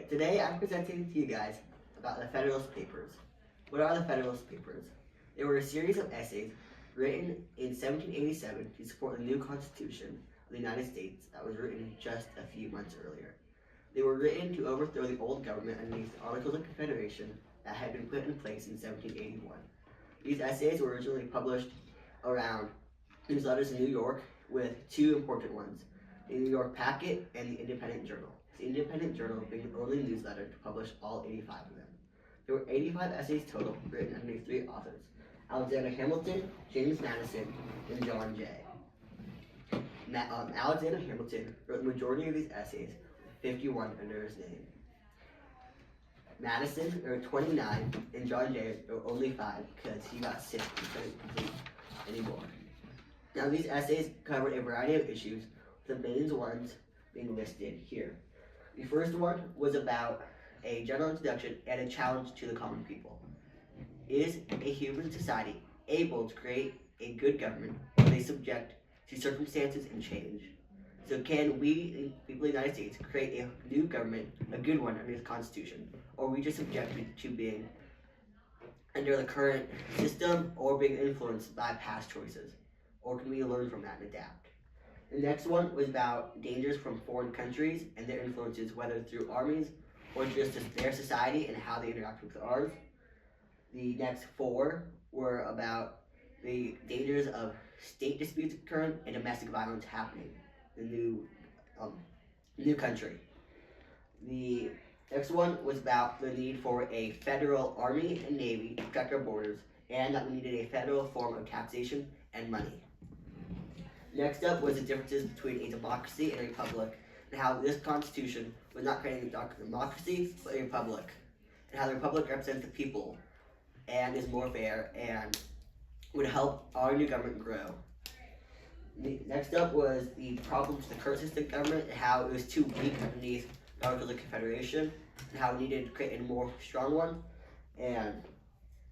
Today I'm presenting to you guys about the Federalist Papers. What are the Federalist Papers? They were a series of essays written in 1787 to support the new Constitution of the United States that was written just a few months earlier. They were written to overthrow the old government underneath the Articles of Confederation that had been put in place in 1781. These essays were originally published around newsletters in New York with two important ones, the New York Packet and the Independent Journal. The Independent Journal being the only newsletter to publish all 85 of them. There were 85 essays total, written underneath three authors, Alexander Hamilton, James Madison, and John Jay. Alexander Hamilton wrote the majority of these essays, 51 under his name. Madison wrote 29, and John Jay wrote only 5 because he got sick and couldn't complete anymore. Now these essays covered a variety of issues, with the main ones being listed here. The first one was about a general introduction and a challenge to the common people. Is a human society able to create a good government, or are they subject to circumstances and change? So can we, the people of the United States, create a new government, a good one under the Constitution, or are we just subjected to being under the current system or being influenced by past choices? Or can we learn from that and adapt? The next one was about dangers from foreign countries and their influences, whether through armies or just their society and how they interact with ours. The next 4 were about the dangers of state disputes occurring and domestic violence happening in the new country. The next one was about the need for a federal army and navy to protect our borders, and that we needed a federal form of taxation and money. Next up was the differences between a democracy and a republic, and how this Constitution was not creating a democracy, but a republic, and how the republic represents the people and is more fair and would help our new government grow. Next up was the problems with the current system of government and how it was too weak underneath the Articles of Confederation, and how we needed to create a more strong one. And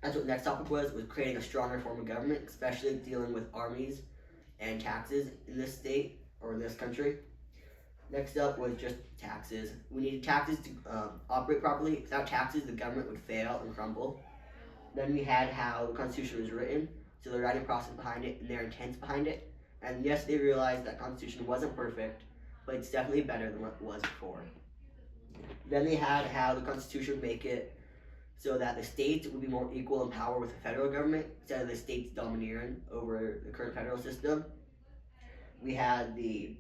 that's what the next topic was creating a stronger form of government, especially dealing with armies and taxes in this state or in this country. Next up was just taxes. We needed taxes to operate properly. Without taxes, the government would fail and crumble. Then we had how the Constitution was written, so the writing process behind it and their intents behind it. And yes, they realized that Constitution wasn't perfect, but it's definitely better than what it was before. Then they had how the Constitution would make it so that the states would be more equal in power with the federal government instead of the states domineering over the current federal system. We had the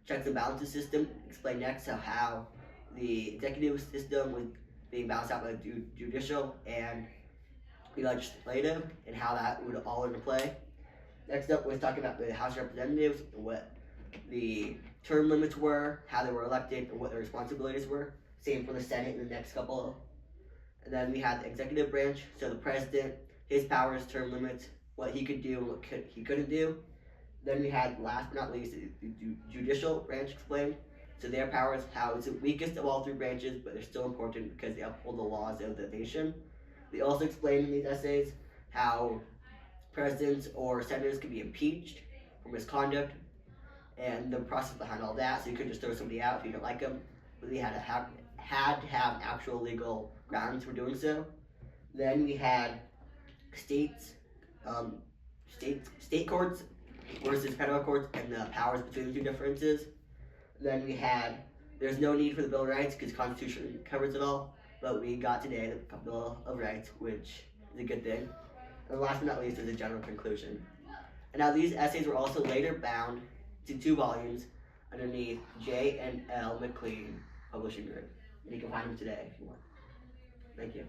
checks and balances system explained next, how the executive system was being balanced out by the judicial and the legislative, and how that would all interplay. Next up was talking about the House of Representatives and what the term limits were, how they were elected, and what their responsibilities were. Same for the Senate in the next couple. And then we had the executive branch, so the president, his powers, term limits, what he could do and what he couldn't do. Then we had, last but not least, the judicial branch explained. So their powers, how it's the weakest of all 3 branches, but they're still important because they uphold the laws of the nation. They also explained in these essays how presidents or senators could be impeached for misconduct and the process behind all that. So you couldn't just throw somebody out if you don't like them, but they had to have actual legal grounds for doing so. Then we had state courts versus federal courts and the powers between the 2 differences. Then we had there's no need for the Bill of Rights because the Constitution covers it all, but we got today the Bill of Rights, which is a good thing. And last but not least is a general conclusion. And now these essays were also later bound to 2 volumes underneath J and L McLean Publishing Group. And you can find them today if you want. Thank you.